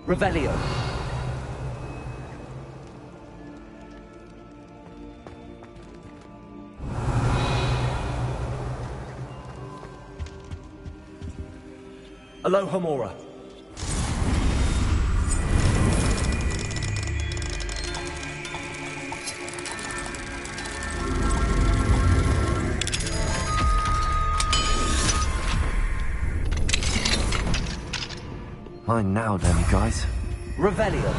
Revelio. Alohomora. Mine now, then, guys. Revelio.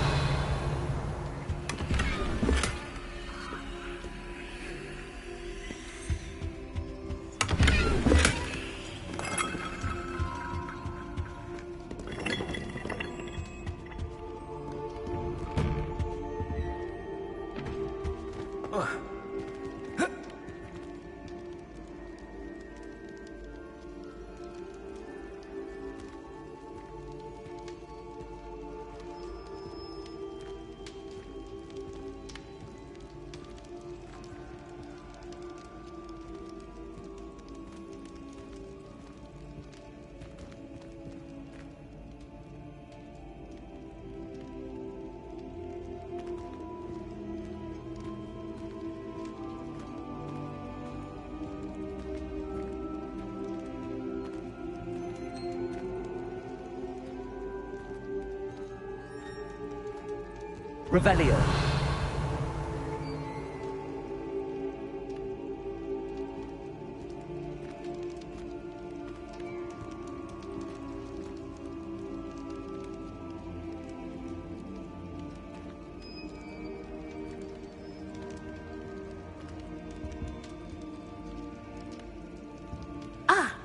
Revelio.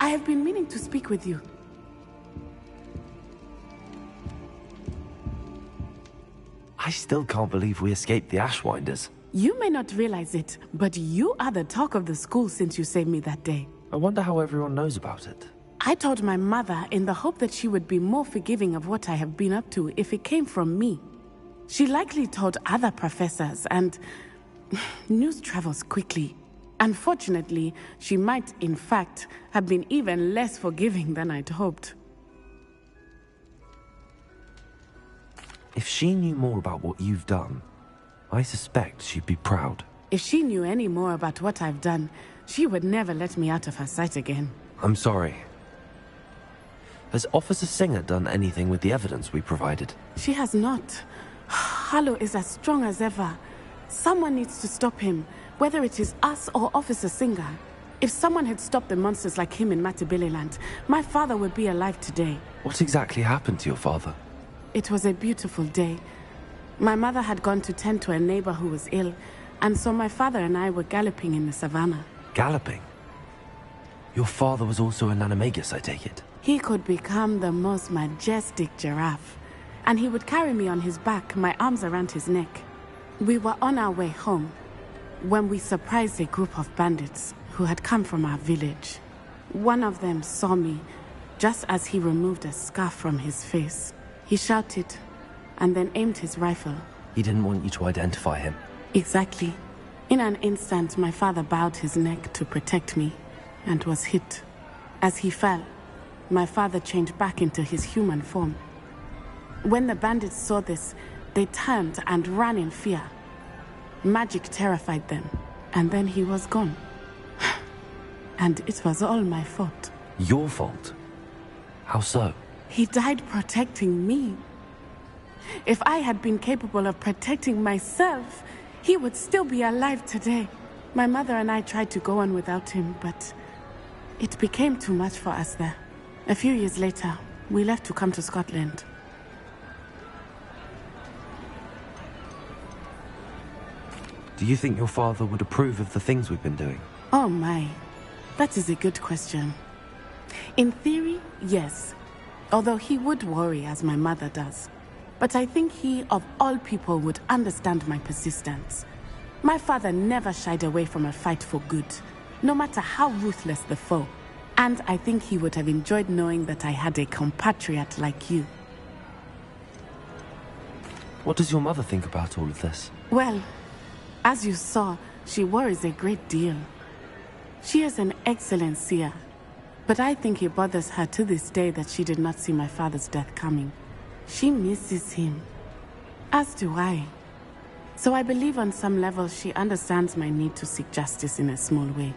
I have been meaning to speak with you. I still can't believe we escaped the Ashwinders. You may not realize it, but you are the talk of the school since you saved me that day. I wonder how everyone knows about it. I told my mother in the hope that she would be more forgiving of what I have been up to if it came from me. She likely told other professors, and news travels quickly. Unfortunately, she might, in fact, have been even less forgiving than I'd hoped. If she knew more about what you've done, I suspect she'd be proud. If she knew any more about what I've done, she would never let me out of her sight again. I'm sorry. Has Officer Singer done anything with the evidence we provided? She has not. Harlow is as strong as ever. Someone needs to stop him, whether it is us or Officer Singer. If someone had stopped the monsters like him in Matabeleland, my father would be alive today. What exactly happened to your father? It was a beautiful day. My mother had gone to tend to a neighbor who was ill, and so my father and I were galloping in the savannah. Galloping? Your father was also an animagus, I take it? He could become the most majestic giraffe, and he would carry me on his back, my arms around his neck. We were on our way home when we surprised a group of bandits who had come from our village. One of them saw me just as he removed a scarf from his face. He shouted and then aimed his rifle. He didn't want you to identify him. Exactly. In an instant, my father bowed his neck to protect me and was hit. As he fell, my father changed back into his human form. When the bandits saw this, they turned and ran in fear. Magic terrified them, and then he was gone. And it was all my fault. Your fault? How so? He died protecting me. If I had been capable of protecting myself, he would still be alive today. My mother and I tried to go on without him, but it became too much for us there. A few years later, we left to come to Scotland. Do you think your father would approve of the things we've been doing? Oh my, that is a good question. In theory, yes. Although he would worry, as my mother does. But I think he, of all people, would understand my persistence. My father never shied away from a fight for good, no matter how ruthless the foe. And I think he would have enjoyed knowing that I had a compatriot like you. What does your mother think about all of this? Well, as you saw, she worries a great deal. She is an excellent seer, but I think it bothers her to this day that she did not see my father's death coming. She misses him. As do I. So I believe on some level she understands my need to seek justice in a small way.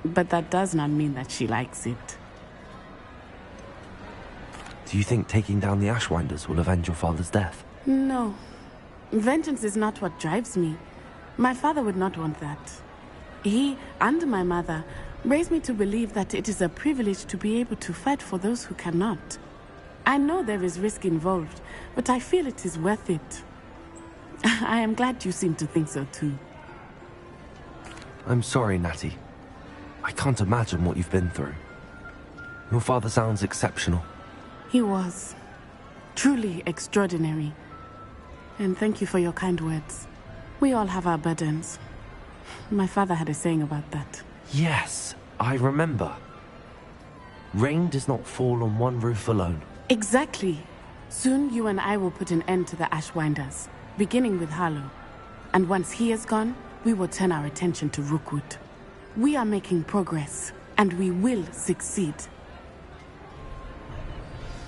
But that does not mean that she likes it. Do you think taking down the Ashwinders will avenge your father's death? No. Vengeance is not what drives me. My father would not want that. He and my mother raised me to believe that it is a privilege to be able to fight for those who cannot. I know there is risk involved, but I feel it is worth it. I am glad you seem to think so too. I'm sorry, Natty. I can't imagine what you've been through. Your father sounds exceptional. He was. Truly extraordinary. And thank you for your kind words. We all have our burdens. My father had a saying about that. Yes, I remember. Rain does not fall on one roof alone. Exactly. Soon you and I will put an end to the Ashwinders, beginning with Harlow. And once he is gone, we will turn our attention to Rookwood. We are making progress, and we will succeed.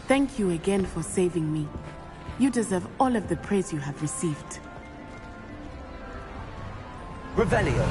Thank you again for saving me. You deserve all of the praise you have received. Revelio.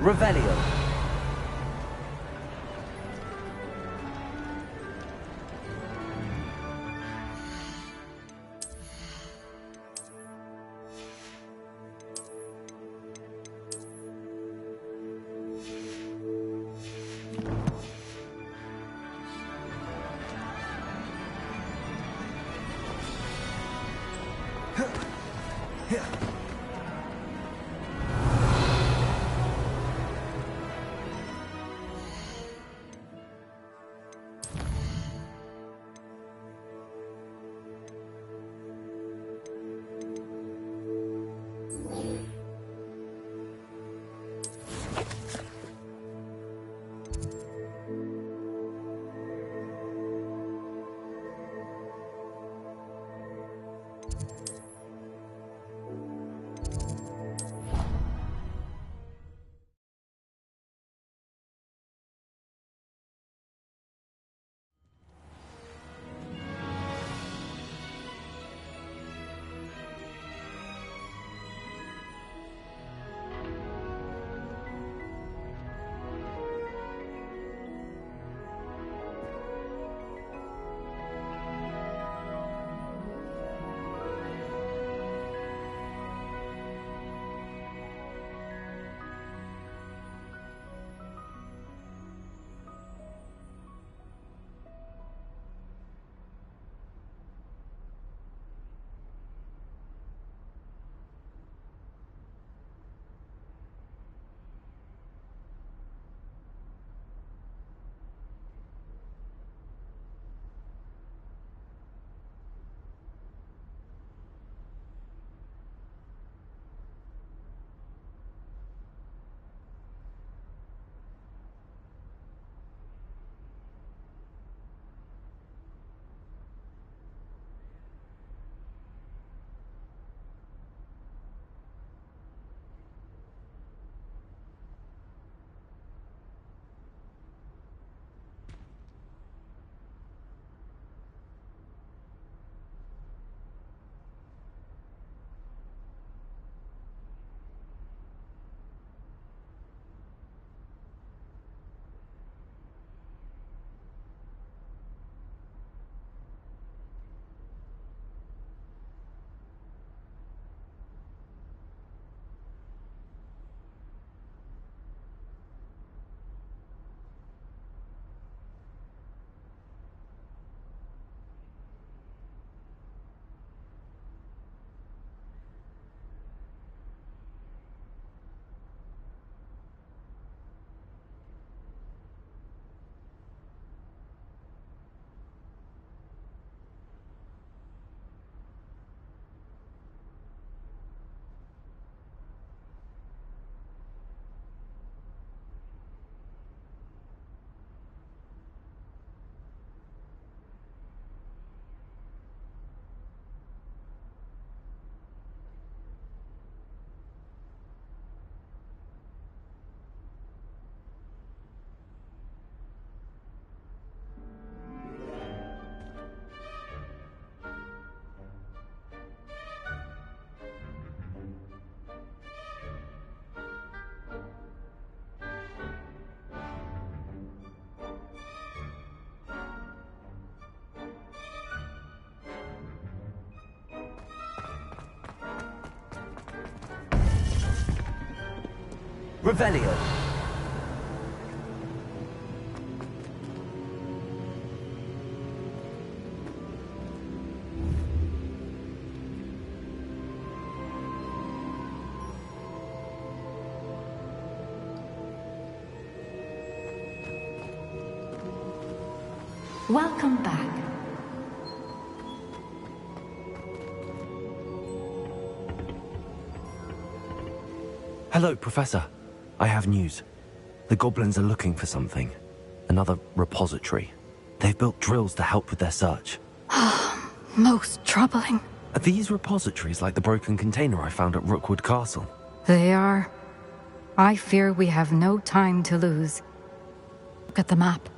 Revelio. Revelio. Welcome back. Hello, Professor. I have news. The goblins are looking for something. Another repository. They've built drills to help with their search. Most troubling. Are these repositories like the broken container I found at Rookwood Castle? They are. I fear we have no time to lose. Look at the map.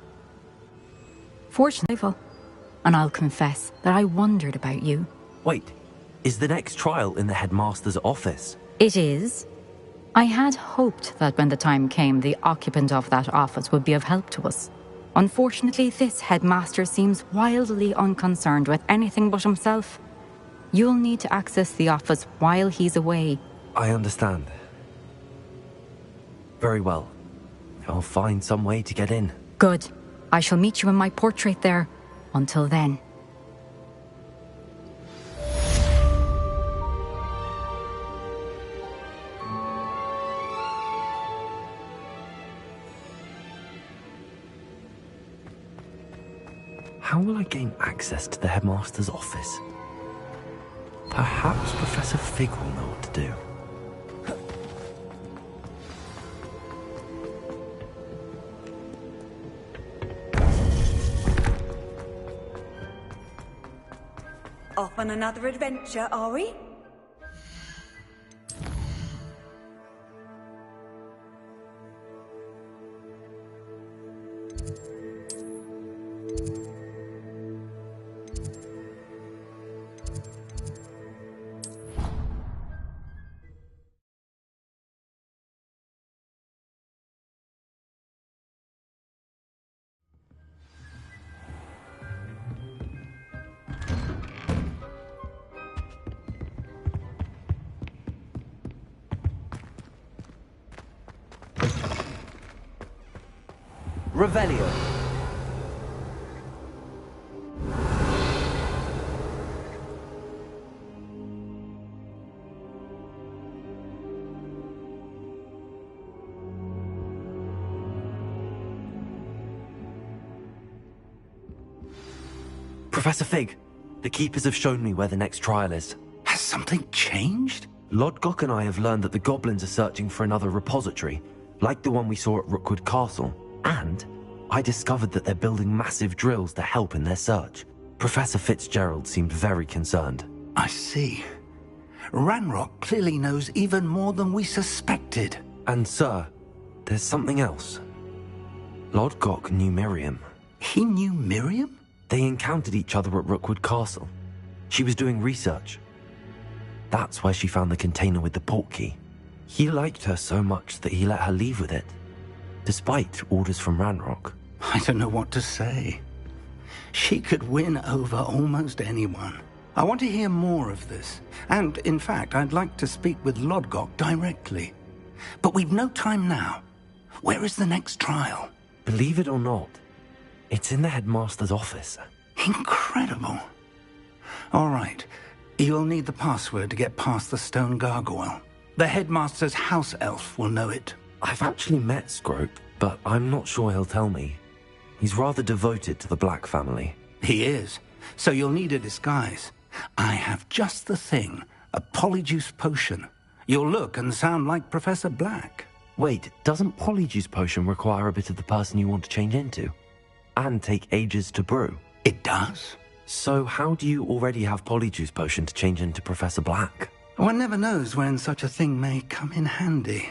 Fortunately, and I'll confess that I wondered about you. Wait, is the next trial in the headmaster's office? It is. I had hoped that when the time came, the occupant of that office would be of help to us. Unfortunately, this headmaster seems wildly unconcerned with anything but himself. You'll need to access the office while he's away. I understand. Very well. I'll find some way to get in. Good. I shall meet you in my portrait there. Until then. How will I gain access to the headmaster's office? Perhaps Professor Fig will know what to do. Off on another adventure, are we? Revelio. Professor Fig, the Keepers have shown me where the next trial is. Has something changed? Lodgok and I have learned that the goblins are searching for another repository, like the one we saw at Rookwood Castle. And I discovered that they're building massive drills to help in their search. Professor Fitzgerald seemed very concerned. I see. Ranrock clearly knows even more than we suspected. And sir, there's something else. Lodgok knew Miriam. He knew Miriam? They encountered each other at Rookwood Castle. She was doing research. That's where she found the container with the portkey. He liked her so much that he let her leave with it, despite orders from Ranrock. I don't know what to say. She could win over almost anyone. I want to hear more of this. And, in fact, I'd like to speak with Lodgok directly. But we've no time now. Where is the next trial? Believe it or not, it's in the headmaster's office. Incredible. All right. You'll need the password to get past the stone gargoyle. The headmaster's house elf will know it. I've actually met Scrope, but I'm not sure he'll tell me. He's rather devoted to the Black family. He is. So you'll need a disguise. I have just the thing. A polyjuice potion. You'll look and sound like Professor Black. Wait, doesn't Polyjuice Potion require a bit of the person you want to change into? And take ages to brew? It does. So how do you already have Polyjuice Potion to change into Professor Black? One never knows when such a thing may come in handy.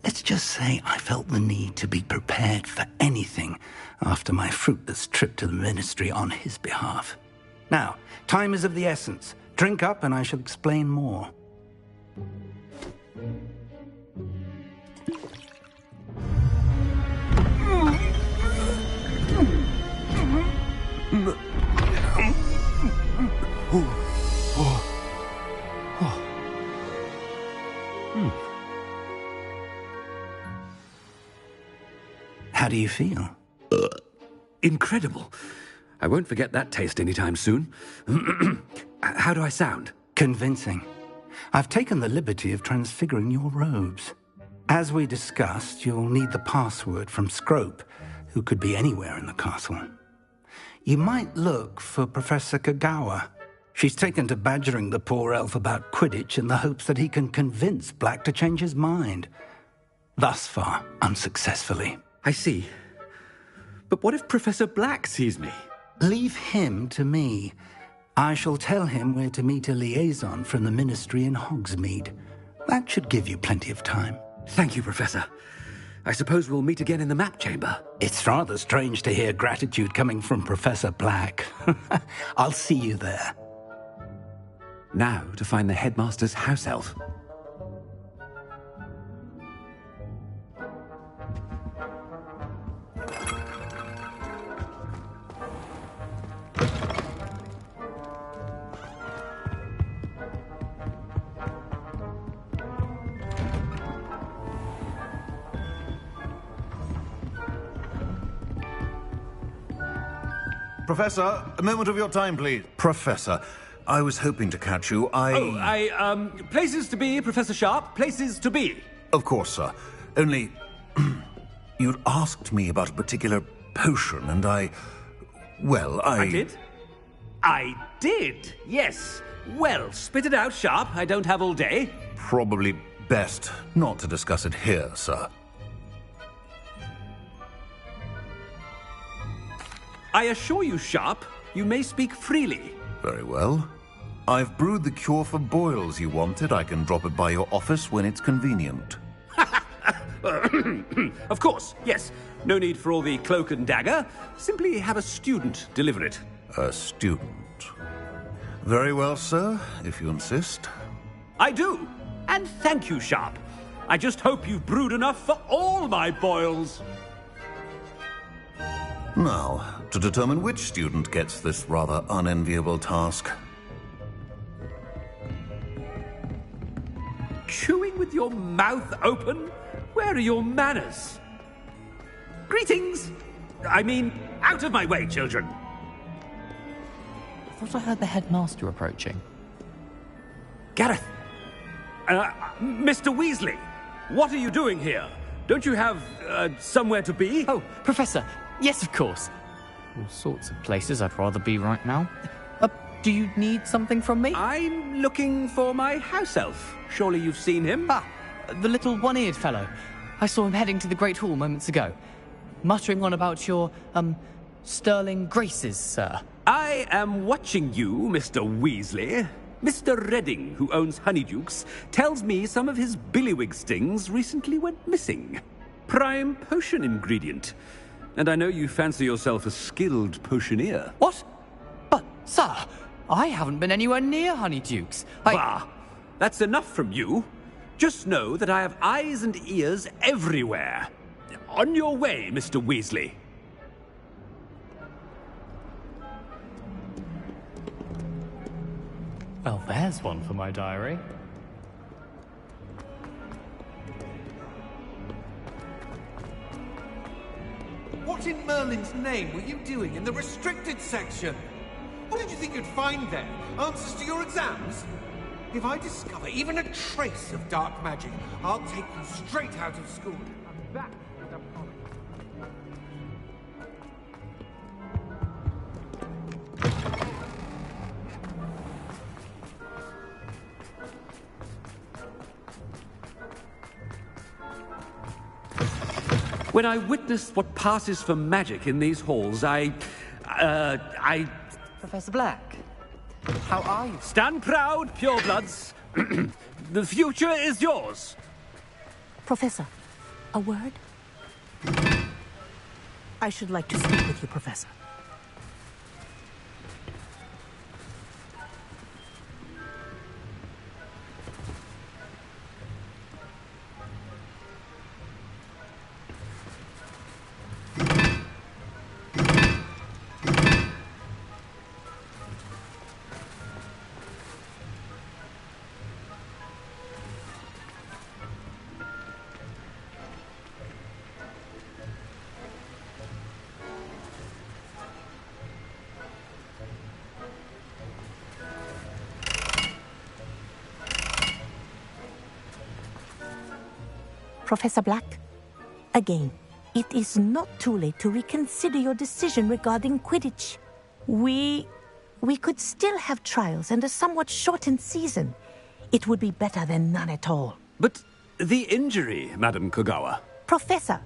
Let's just say I felt the need to be prepared for anything after my fruitless trip to the ministry on his behalf. Now, time is of the essence. Drink up and I shall explain more. How do you feel? Incredible. I won't forget that taste anytime soon. How do I sound? Convincing. I've taken the liberty of transfiguring your robes. As we discussed, you'll need the password from Scrope, who could be anywhere in the castle. You might look for Professor Kagawa. She's taken to badgering the poor elf about Quidditch in the hopes that he can convince Black to change his mind. Thus far, unsuccessfully. I see. But what if Professor Black sees me? Leave him to me. I shall tell him where to meet a liaison from the Ministry in Hogsmeade. That should give you plenty of time. Thank you, Professor. I suppose we'll meet again in the map chamber. It's rather strange to hear gratitude coming from Professor Black. I'll see you there. Now to find the headmaster's house elf. Professor, a moment of your time, please. Professor, I was hoping to catch you. Places to be, Professor Sharp. Places to be. Of course, sir. Only, you'd asked me about a particular potion, and I did? I did, yes. Well, spit it out, Sharp. I don't have all day. Probably best not to discuss it here, sir. I assure you, Sharp, you may speak freely. Very well. I've brewed the cure for boils you wanted. I can drop it by your office when it's convenient. Of course, yes. No need for all the cloak and dagger. Simply have a student deliver it. A student. Very well, sir, if you insist. I do. And thank you, Sharp. I just hope you've brewed enough for all my boils. Now, to determine which student gets this rather unenviable task. Chewing with your mouth open? Where are your manners? Greetings! I mean, out of my way, children. I thought I heard the headmaster approaching. Gareth! Mr. Weasley, what are you doing here? Don't you have, somewhere to be? Oh, Professor, yes, of course. All sorts of places I'd rather be right now. Do you need something from me? I'm looking for my house elf. Surely you've seen him? Ah, the little one-eared fellow. I saw him heading to the Great Hall moments ago, muttering on about your, sterling graces, sir. I am watching you, Mr. Weasley. Mr. Redding, who owns Honeydukes, tells me some of his billywig stings recently went missing. Prime potion ingredient. And I know you fancy yourself a skilled potioneer. What? But, sir, I haven't been anywhere near Honeydukes. Bah! That's enough from you. Just know that I have eyes and ears everywhere. On your way, Mr. Weasley. Well, there's one for my diary. What in Merlin's name were you doing in the restricted section? What did you think you'd find there? Answers to your exams? If I discover even a trace of dark magic, I'll take you straight out of school. And that is a promise. When I witnessed what passes for magic in these halls, I... Professor Black, how are you? Stand proud, purebloods. The future is yours. Professor, a word? I should like to speak with you, Professor. Professor Black, again. It is not too late to reconsider your decision regarding Quidditch. We could still have trials and a somewhat shortened season. It would be better than none at all. But the injury, Madam Kogawa. Professor,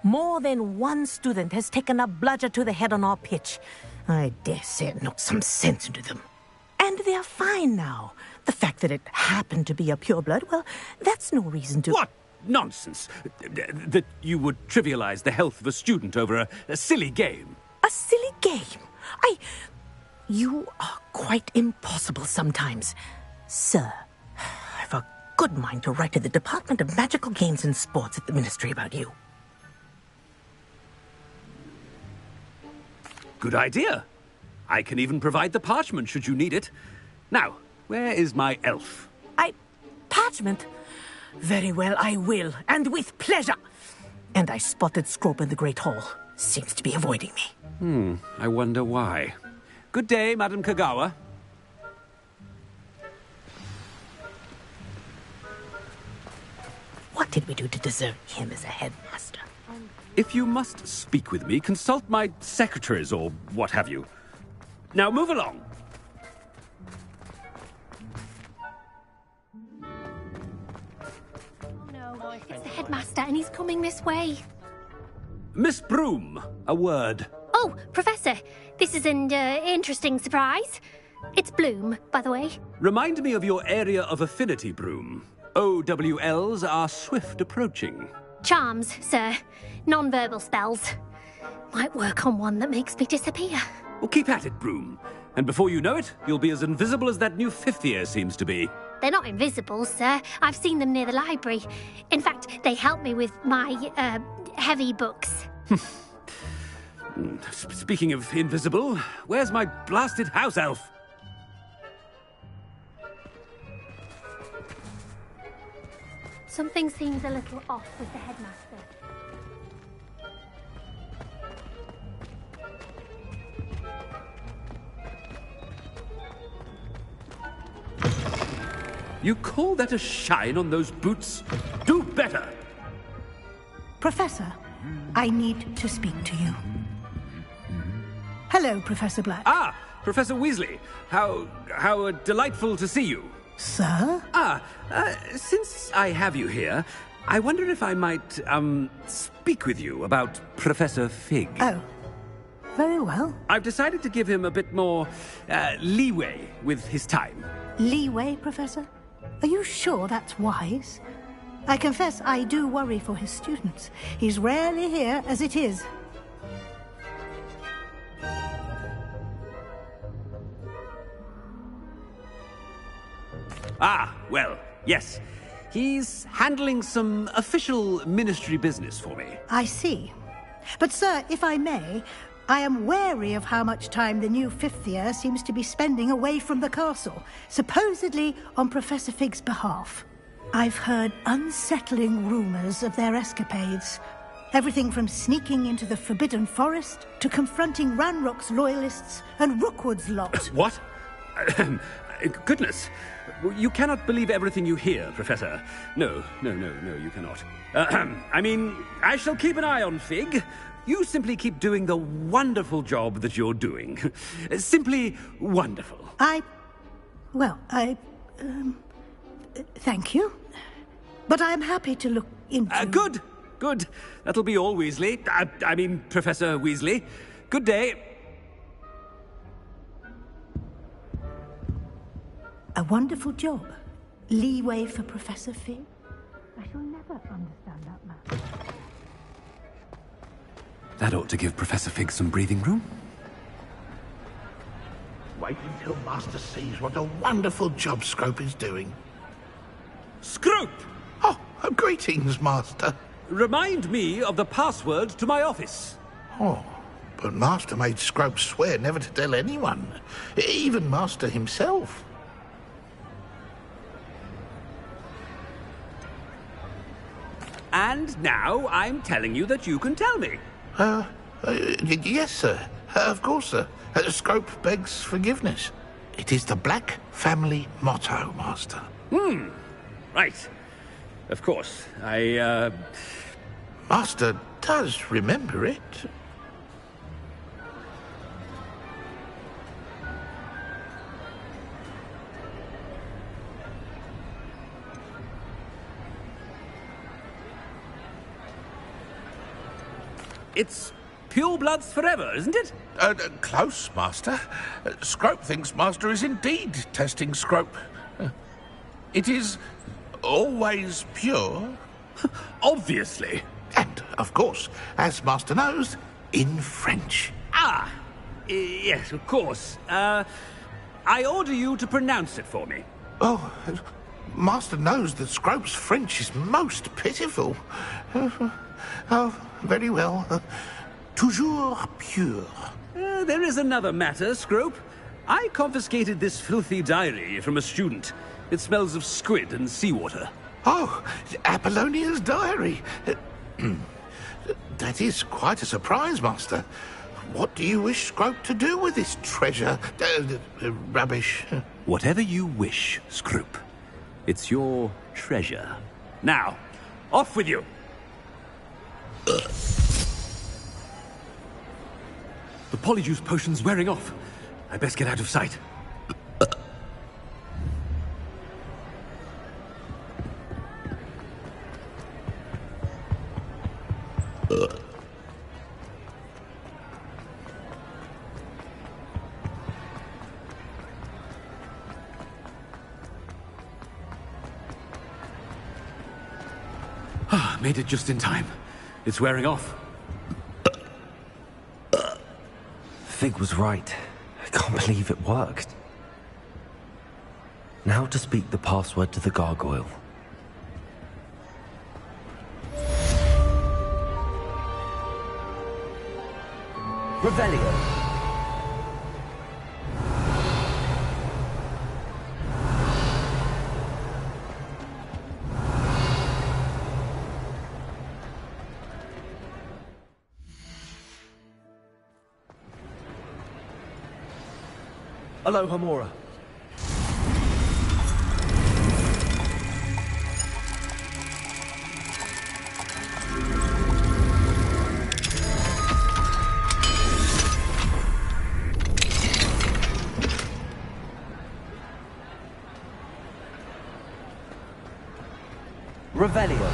more than one student has taken a bludger to the head on our pitch. I dare say it knocked some sense into them. And they're fine now. The fact that it happened to be a pureblood, well, that's no reason to... What nonsense! That you would trivialize the health of a student over a silly game. A silly game? You are quite impossible sometimes. Sir, I've a good mind to write to the Department of Magical Games and Sports at the Ministry about you. Good idea. I can even provide the parchment should you need it. Now, where is my elf? Parchment? Very well, I will, and with pleasure. And I spotted Scrope in the Great Hall. Seems to be avoiding me. I wonder why. Good day, Madam Kogawa. What did we do to deserve him as a headmaster? If you must speak with me, consult my secretaries or what have you. Now move along. No, it's the headmaster and he's coming this way. Miss Broom, a word. Oh, Professor, this is an interesting surprise. It's Bloom, by the way. Remind me of your area of affinity, Broom. OWLs are swift approaching. Charms, sir. Non-verbal spells. Might work on one that makes me disappear. Well, keep at it, Broom. And before you know it, you'll be as invisible as that new fifth year seems to be. They're not invisible, sir. I've seen them near the library. In fact, they help me with my, heavy books. Speaking of invisible, where's my blasted house elf? Something seems a little off with the headmaster. You call that a shine on those boots? Do better! Professor, I need to speak to you. Hello, Professor Black. Ah, Professor Weasley. How delightful to see you. Sir? Since I have you here, I wonder if I might, speak with you about Professor Fig. Oh, very well. I've decided to give him a bit more, leeway with his time. Leeway, Professor? Are you sure that's wise? I confess I do worry for his students. He's rarely here as it is. Ah, well, yes. He's handling some official ministry business for me. I see. But, sir, if I may, I am wary of how much time the new fifth year seems to be spending away from the castle, supposedly on Professor Fig's behalf. I've heard unsettling rumors of their escapades. Everything from sneaking into the Forbidden Forest to confronting Ranrock's loyalists and Rookwood's lot. What? Goodness. You cannot believe everything you hear, Professor. No, you cannot. I mean, I shall keep an eye on Fig. You simply keep doing the wonderful job that you're doing. Simply wonderful. Thank you. But I'm happy to look into... Good. That'll be all, Weasley. I mean, Professor Weasley. Good day. A wonderful job. Leeway for Professor Fig. I shall never understand that man. That ought to give Professor Fig some breathing room. Wait until Master sees what a wonderful job Scrope is doing. Scrope! Oh, greetings, Master. Remind me of the password to my office. Oh, but Master made Scrope swear never to tell anyone, even Master himself. And now I'm telling you that you can tell me. Yes, sir. Of course, sir. Scrope begs forgiveness. It is the Black family motto, Master. Right. Of course. Master does remember it. It's purebloods forever, isn't it? Close, Master. Scrope thinks Master is indeed testing Scrope. It is always pure. Obviously. And, of course, as Master knows, in French. Ah, yes, of course. I order you to pronounce it for me. Oh, Master knows that Scrope's French is most pitiful. Oh, very well. Toujours pure. There is another matter, Scrope. I confiscated this filthy diary from a student. It smells of squid and seawater. Oh, Apollonia's diary. That is quite a surprise, Master. What do you wish Scrope to do with this treasure? Rubbish. Whatever you wish, Scrope. It's your treasure. Now, off with you. The polyjuice potion's wearing off. I best get out of sight. Made it just in time. It's wearing off. Fig was right. I can't believe it worked. Now to speak the password to the gargoyle. Revelio. Aloha Mora. Revelio.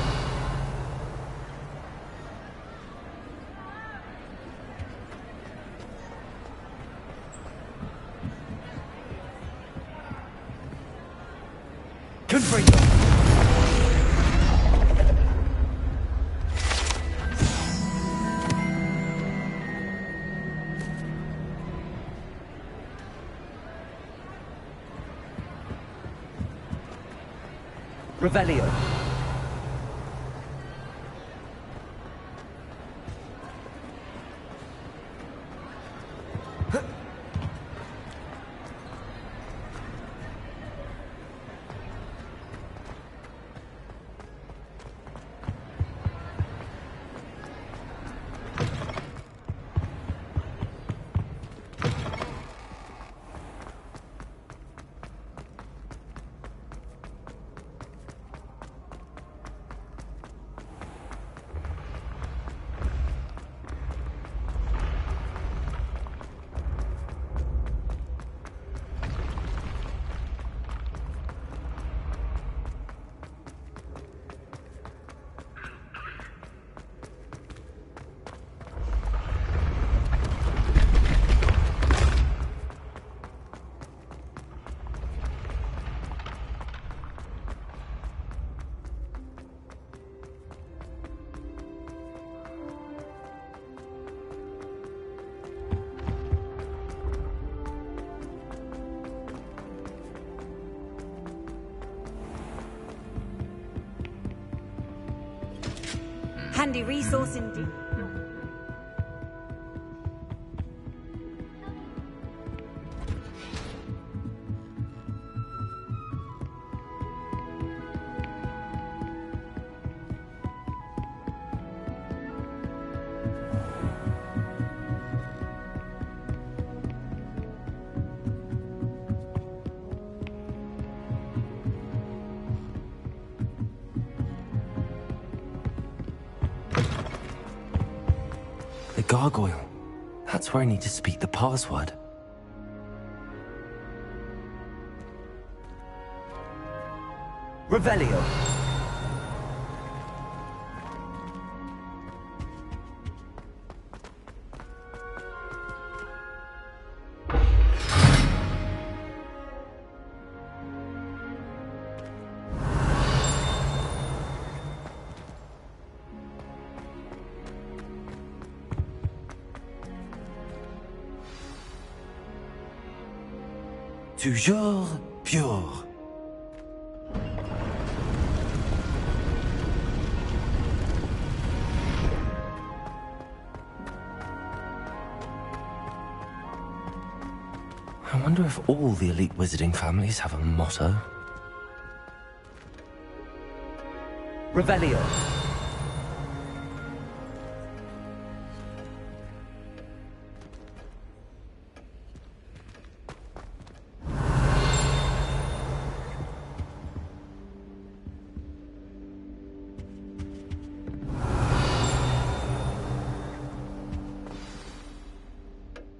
Confringo. Revelio. Handy resource indeed. The gargoyle. That's where I need to speak the password. Revelio. Toujours pure. I wonder if all the elite wizarding families have a motto. Revelio.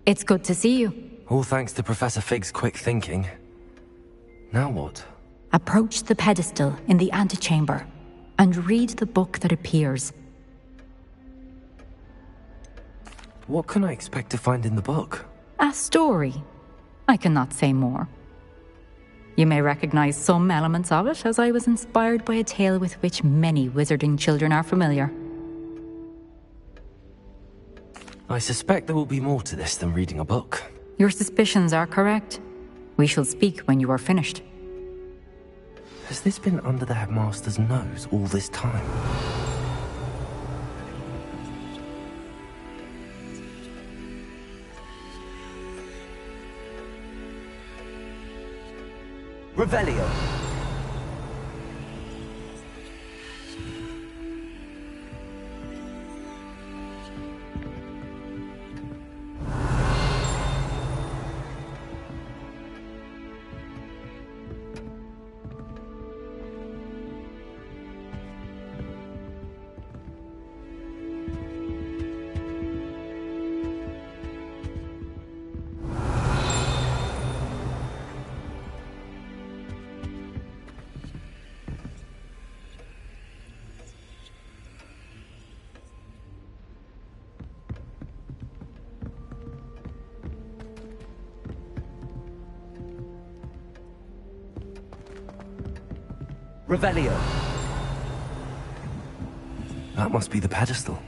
It's good to see you. All thanks to Professor Fig's quick thinking. Now what? Approach the pedestal in the antechamber and read the book that appears. What can I expect to find in the book? A story. I cannot say more. You may recognize some elements of it, as I was inspired by a tale with which many wizarding children are familiar. I suspect there will be more to this than reading a book. Your suspicions are correct. We shall speak when you are finished. Has this been under the headmaster's nose all this time? Revelio. Revelio. That must be the pedestal.